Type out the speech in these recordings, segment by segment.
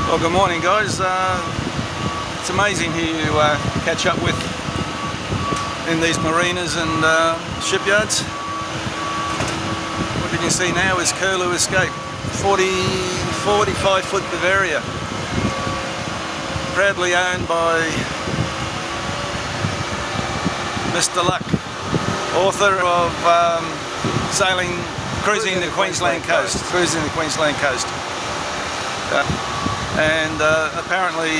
Well, good morning, guys. It's amazing who you catch up with in these marinas and shipyards. What you can see now is Curlew Escape, 45-foot Bavaria, proudly owned by Mr. Luck, author of Cruising the Queensland Coast. And apparently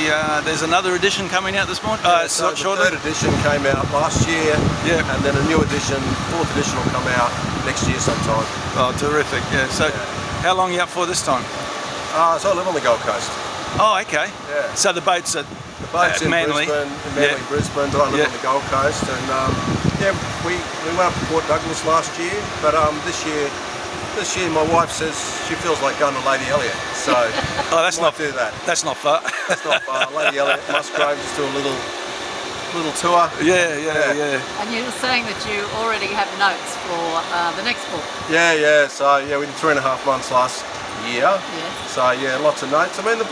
there's another edition coming out this morning. So the third edition came out last year, and then a new edition, fourth edition, will come out next year sometime. Oh, terrific! Yeah. So, how long are you up for this time? So I live on the Gold Coast. Oh, okay. Yeah. So the boat's at in Manly. Brisbane. I live on the Gold Coast, and we went up to Port Douglas last year, but this year my wife says she feels like going to Lady Elliot, so that's not do that. That's not far. That's not far. Lady Elliot, Musgrave, just do a little tour. Yeah. And you were saying that you already have notes for the next book. Yeah. So we did 3.5 months last year. Yes. So lots of notes. I mean, the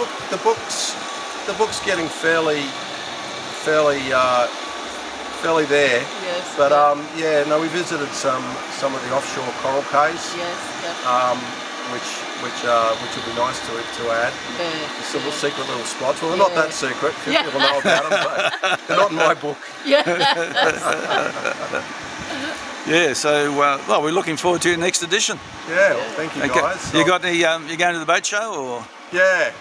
book's getting fairly there. Yes. But we visited some of the offshore coral cays. Yes. Which would be nice to add. Yeah. Some secret little spots. Well, they're not that secret. Few people know about them, but they're not in my book. Yeah. Yeah. So well, we're looking forward to your next edition. Yeah. Well, thank you, guys. You got any? You going to the boat show or? Yeah.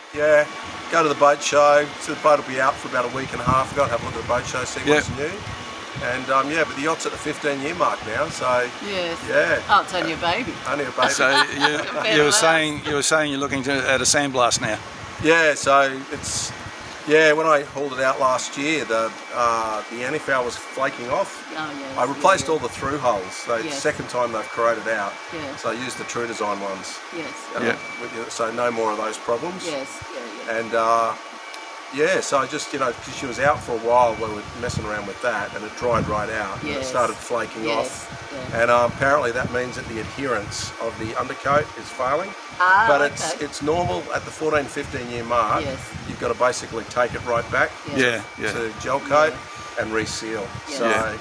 Go to the boat show. So the boat will be out for about a week and a half. We've got to have a look at the boat show, see what's new. And but the yacht's at the 15-year mark now, so yes. Yeah. Oh, it's only a baby. Only a baby. So you were saying you're looking at a sandblast now. Yeah. So it's when I hauled it out last year, the antifoul was flaking off. Oh yes. I replaced all the through hulls. So it's the Yes. second time they've corroded out. Yeah. So I used the True Design ones. Yes. So no more of those problems. Yes. Yeah. And so I just, because she was out for a while, we were messing around with that, and it dried right out, and it started flaking off. Yeah. And apparently that means that the adherence of the undercoat is failing. But it's normal at the 14-15-year mark. Yes. You've got to basically take it right back to gel coat and reseal. Yeah.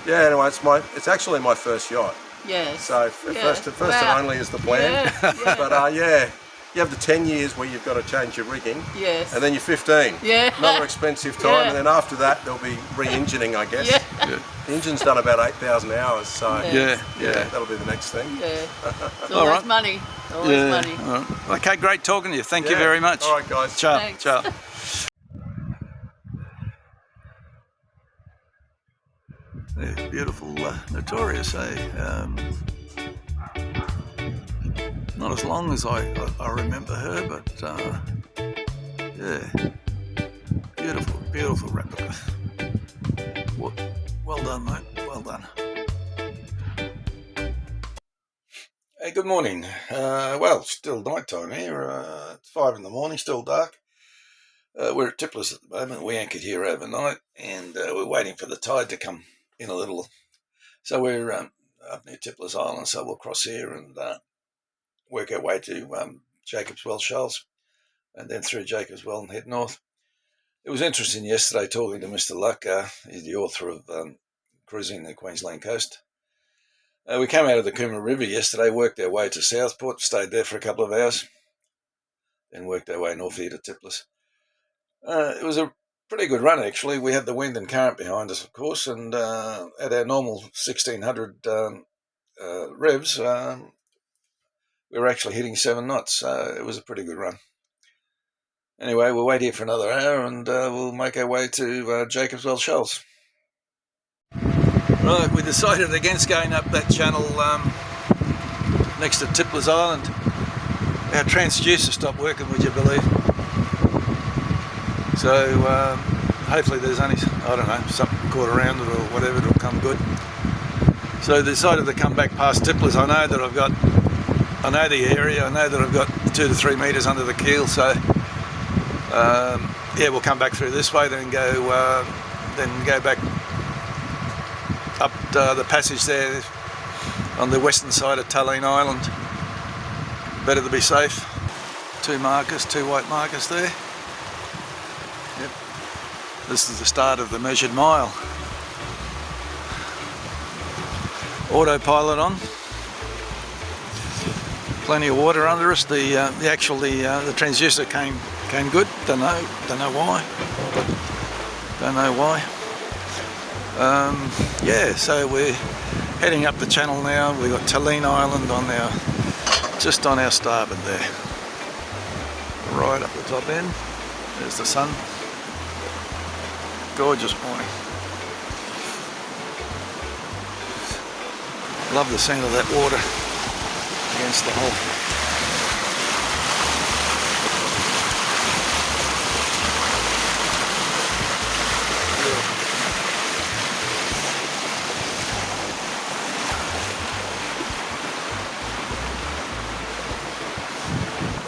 So anyway, it's actually my first yacht. Yes. So first and only is the plan. Yeah. But you have the 10 years where you've got to change your rigging. Yes. And then you're 15. Yeah. Another expensive time, and then after that there'll be re-engining, I guess. Yeah. The engine's done about 8,000 hours, so that'll be the next thing. Yeah. It's always money. Always money. All right. Okay, great talking to you. Thank you very much. All right, guys. Ciao. Thanks. Ciao. Yeah, beautiful, Notorious, not as long as I remember her, but beautiful replica. Well done, mate. Well done. Hey, good morning. Well, still night time here. It's 5 in the morning, still dark. We're at Tipler's at the moment. We anchored here overnight, and we're waiting for the tide to come in a little. So we're up near Tipler's Island, so we'll cross here and work our way to Jacob's Well Shoals, and then through Jacob's Well and head north. It was interesting yesterday talking to Mr. Luck. He's the author of Cruising the Queensland Coast. We came out of the Coomera River yesterday, worked our way to Southport, stayed there for a couple of hours, then worked our way north here to Tipler's. It was a pretty good run, actually. We had the wind and current behind us, of course, and at our normal 1600 revs, we were actually hitting 7 knots, so it was a pretty good run. Anyway, we'll wait here for another hour and we'll make our way to Jacob's Well Shoals. Right, we decided against going up that channel next to Tipler's Island. Our transducer stopped working, would you believe? So hopefully there's only, I don't know, something caught around it or whatever, it'll come good. So decided to come back past Tipler's. I know the area, I know that I've got 2 to 3 metres under the keel, so we'll come back through this way, then go back up the passage there on the western side of Helena Island. Better to be safe. two markers, two white markers there. Yep. This is the start of the measured mile. Autopilot on. Plenty of water under us. The transducer came good. Don't know why. Yeah, so we're heading up the channel now. We've got Helena Island on just on our starboard there. Right up the top end. There's the sun. Gorgeous morning. Love the sound of that water against the hull.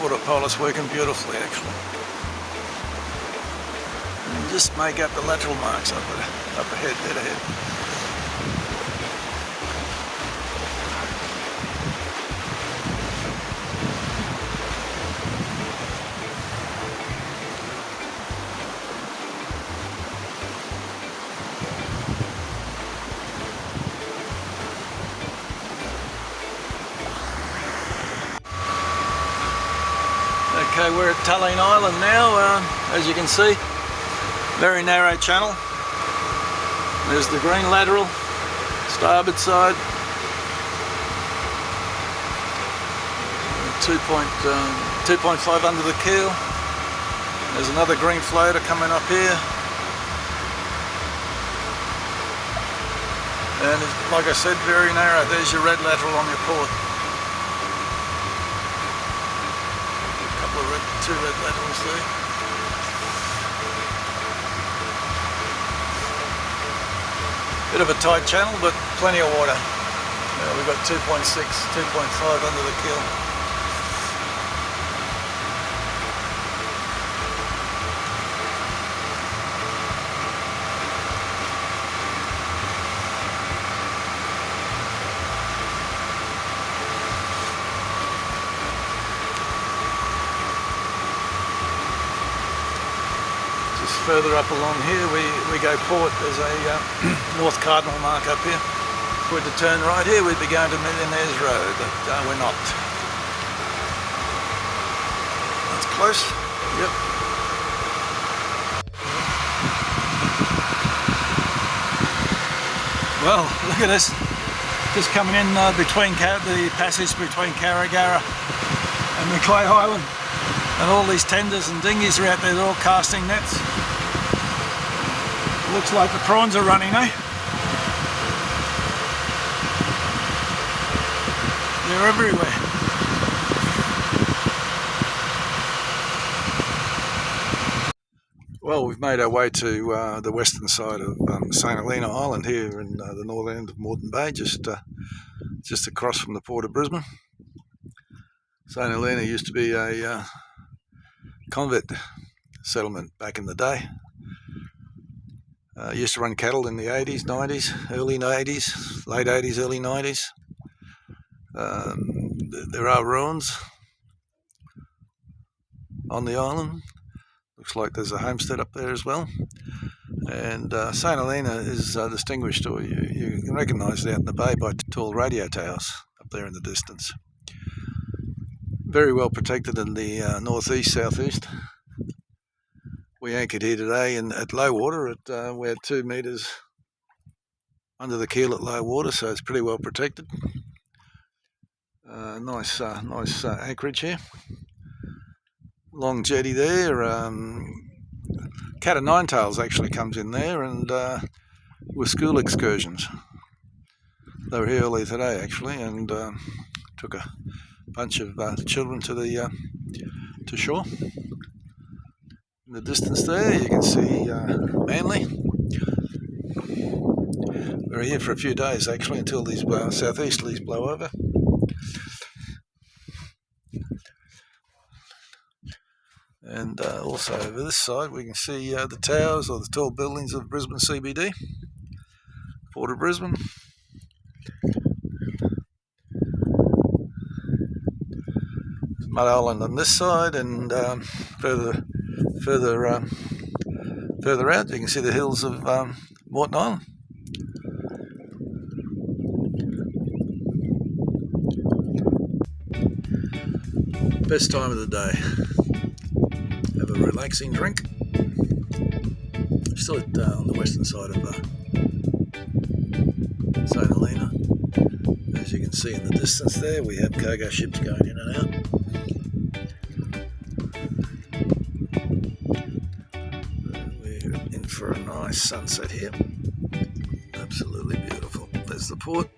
Autopilot's working beautifully actually. And just make up the lateral marks up ahead, dead ahead. Okay, we're at Helena Island now, as you can see, very narrow channel. There's the green lateral, starboard side, 2.5 under the keel. There's another green floater coming up here. And like I said, very narrow. There's your red lateral on your port. Two red laterals there. Bit of a tight channel, but plenty of water. We've got 2.6, 2.5 under the keel. Further up along here we go port. There's a North Cardinal mark up here. If we're to turn right here we'd be going to Millionaire's Road, but we're not. That's close. Yep. Well, look at this. Just coming in between the passage between Carragara and Macleay Island. And all these tenders and dinghies are out there, they're all casting nets. Looks like the prawns are running, eh? They're everywhere. Well, we've made our way to the western side of St Helena Island here in the northern end of Moreton Bay, just across from the port of Brisbane. St Helena used to be a convict settlement back in the day. Used to run cattle in the 80s, 90s, early 80s, late 80s, early 90s. There are ruins on the island. Looks like there's a homestead up there as well. And St Helena is distinguished, or you can recognise it out in the bay by tall radio towers up there in the distance. Very well protected in the northeast, southeast. We anchored here today at low water. We're 2 metres under the keel at low water, so it's pretty well protected. Nice anchorage here. Long jetty there. Cat of nine tails actually comes in there, and with school excursions. They were here early today actually, and took a bunch of children to shore. In the distance there you can see Manly. We're here for a few days actually until these southeasterlies blow over. And also over this side we can see the towers or the tall buildings of Brisbane CBD, Port of Brisbane. Mud Island on this side, and further out you can see the hills of Moreton Island. Best time of the day. Have a relaxing drink. Still on the western side of St Helena. As you can see in the distance there, we have cargo ships going in and out. We're in for a nice sunset here. Absolutely beautiful. There's the port.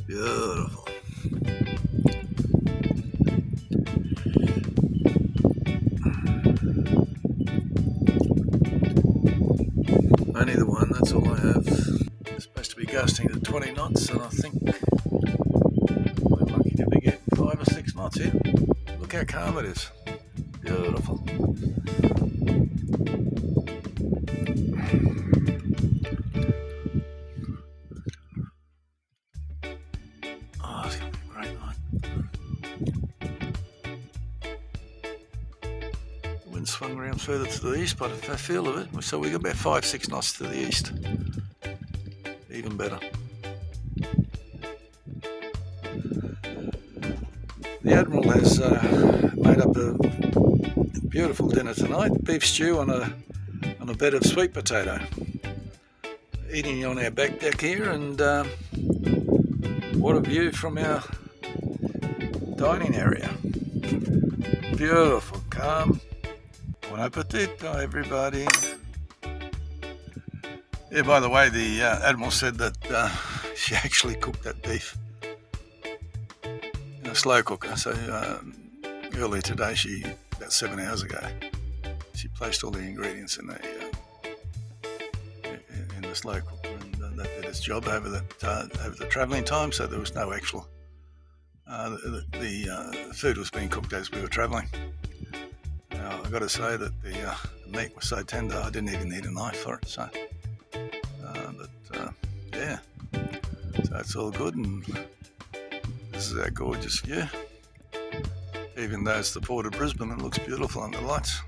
Beautiful. Only the one, that's all I have. It's supposed to be gusting to 20 knots, and I think we're lucky to be getting 5 or 6 knots here. Look how calm it is. Beautiful. Oh, it's going to be a great night. The wind swung around further to the east, but I feel of it. So we got about 5-6 knots to the east. Even better. The Admiral has made up a beautiful dinner tonight. Beef stew on a bed of sweet potato. Eating on our back deck here, and what a view from our dining area. Beautiful, calm. Bon appetito, everybody. Yeah, by the way, the Admiral said that she actually cooked that beef in a slow cooker. So earlier today, about 7 hours ago, she placed all the ingredients in the slow cooker, and that did its job over the travelling time. So there was no actual the food was being cooked as we were travelling. Now I got to say that the meat was so tender I didn't even need a knife for it. So. Yeah, so it's all good, and this is our gorgeous view. Even though it's the port of Brisbane, it looks beautiful under the lights.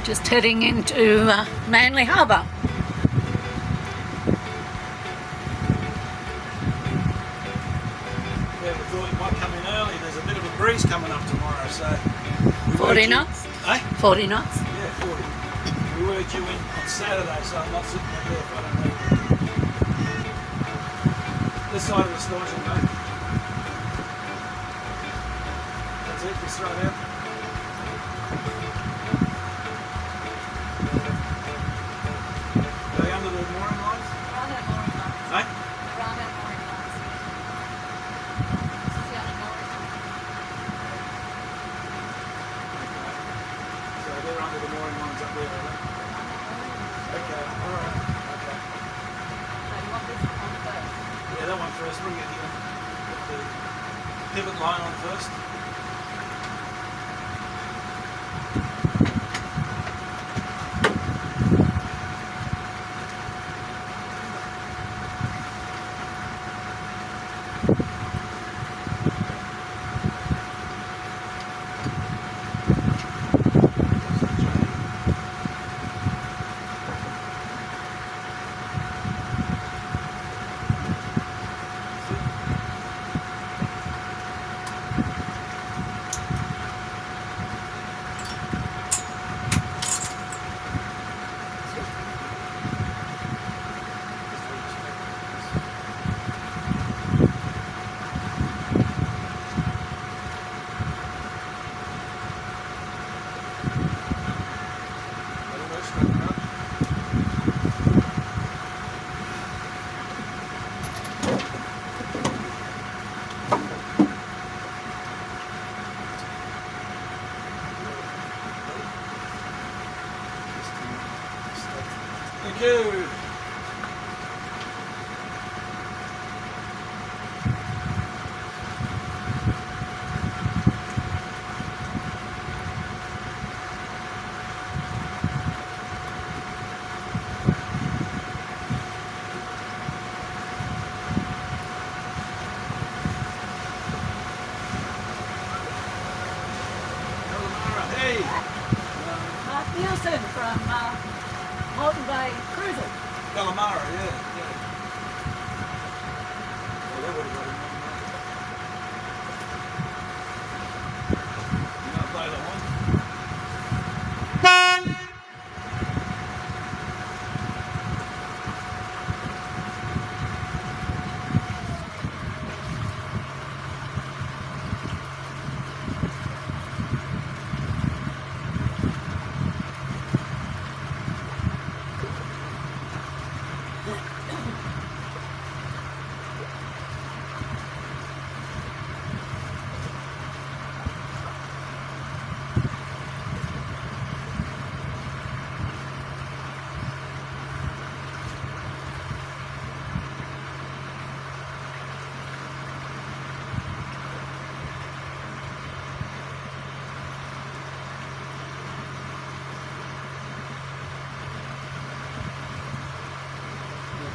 Just heading into Manly Harbour. Yeah, we thought you might come in early. There's a bit of a breeze coming up tomorrow, so... 40 knots? Eh? 40 knots? Yeah, 40. We were due in on Saturday, so I'm not sitting there if I don't know. This side of the stores will go. That's it, just right out. Are they under the mooring lines? Around that mooring lines. Eh? Around that mooring lines. This is the only mooring line. So they're under the mooring lines up there, are they? Okay, alright. Okay. So you want this on first? Yeah, that one first. Bring it here. Put the pivot line on first. Thank you. Hey! Mark Nielsen from Moreton Bay Cruises. Calamara, yeah. Well, that would have got him on there. You want to play that one?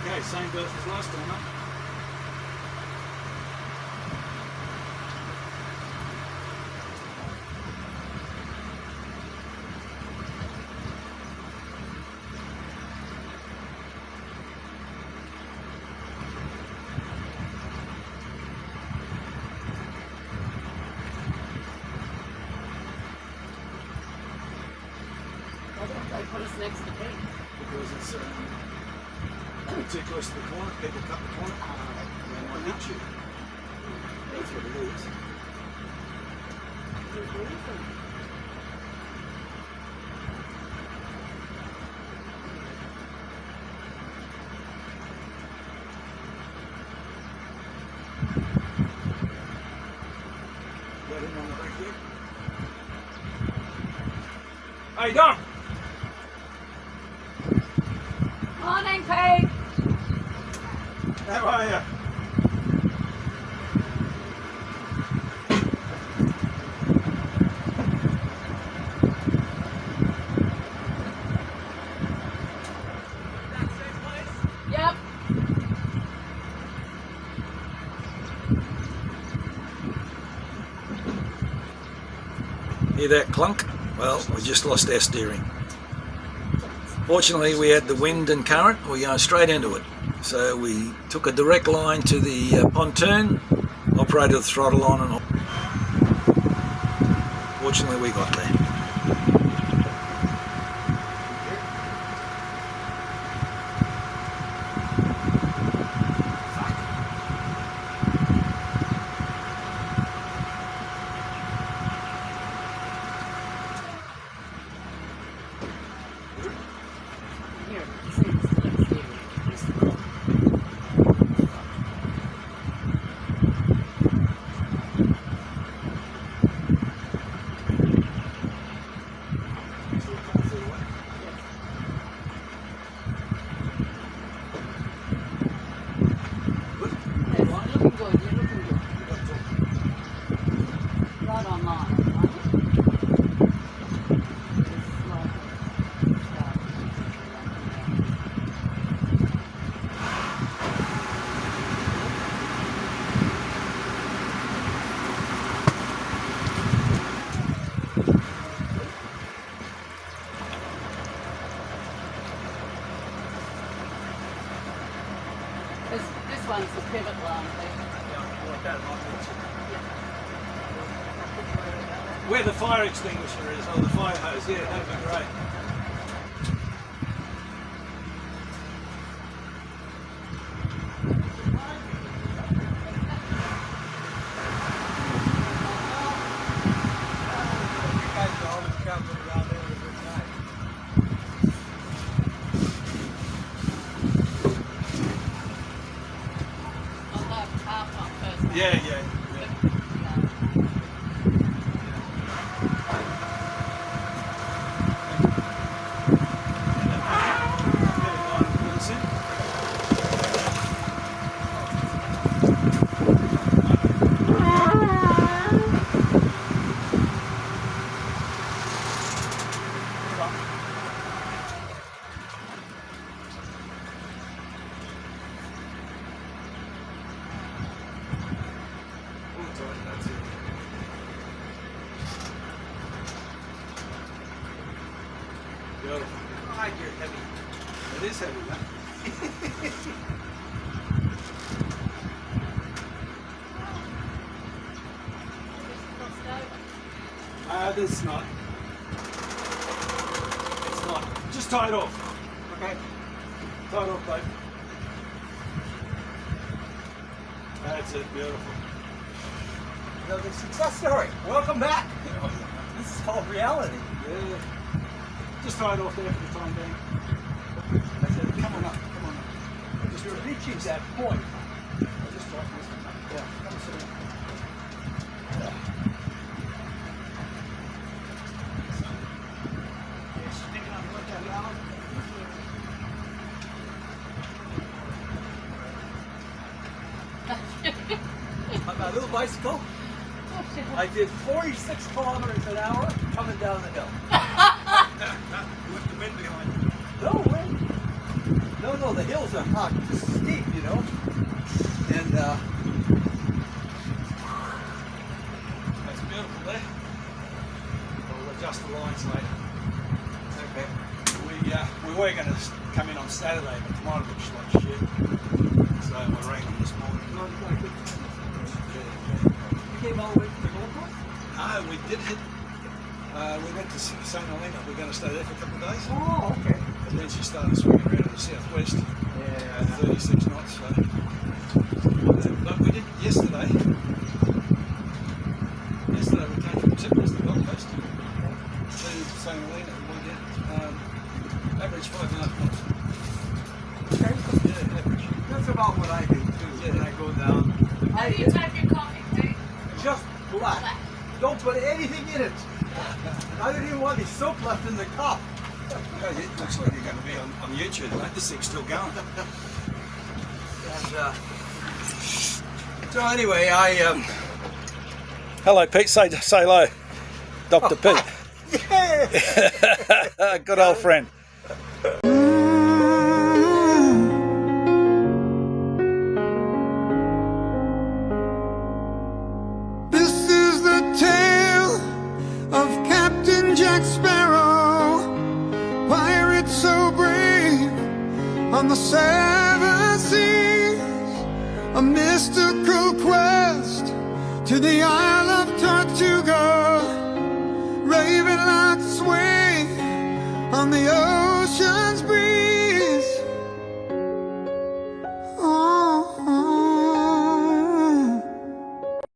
Okay, same berth as last time, mate. Why don't they put us next to Pete? Because it's too close to the corner. People cut the corner. They might hit you. That's what it is. Got him on the back there. Hey, Dom! Morning, Pete. How are you? Yep. Hear that clunk? Well, we just lost our steering. Fortunately, we had the wind and current. We go straight into it. So we took a direct line to the pontoon, operated the throttle on and off. Fortunately, we got there. Here, see, it's next to you. This one's the pivot line. Where the fire extinguisher is, or the fire hose, yeah, that'd be great. Yeah, yeah. Beautiful. God, you're heavy. It is heavy, huh? There's not. It's not. Just tie it off. Okay. Tie it off, babe. That's it. Beautiful. Another success story. Welcome back. This is called reality. Yeah. Just tie it off there for the time being. I said, Come on up. Come on up. you're reaching that point. I'll just tighten this one up. Yeah. Come sit down. On my little bicycle, I did 46 kilometers an hour coming down the hill. With the wind behind you. No wind. No, the hills are hot, just steep, you know. And That's beautiful there. We'll adjust the lines later. okay. We were going to come in on Saturday, but tomorrow looks like shit. So we're raining this morning. You came all the way from the Gold Coast? No, we did hit. We went to St Helena. We're going to stay there for a couple of days. Oh, okay. And then she started swinging around to the southwest at 36 knots. So. But we did yesterday. Yesterday we came from Tipper's, the Gold Coast, to St Helena. And we did average 5.5 knots. Okay. Yeah, average. That's about what I do too. Yeah. When I go down. How do you type your coffee, Pete? Just black. Don't put anything in it. I don't even want any soap left in the cup. It looks like you're going to be on YouTube, mate. This thing's still going. And, so anyway, Hello, Pete. Say hello, Dr. Pete. yeah. Good old friend. This is the tale of Captain Jack Sparrow, pirate so brave on the seven seas, a mystical quest to the Isle of Tortuga, raving like swing on the ocean's breeze.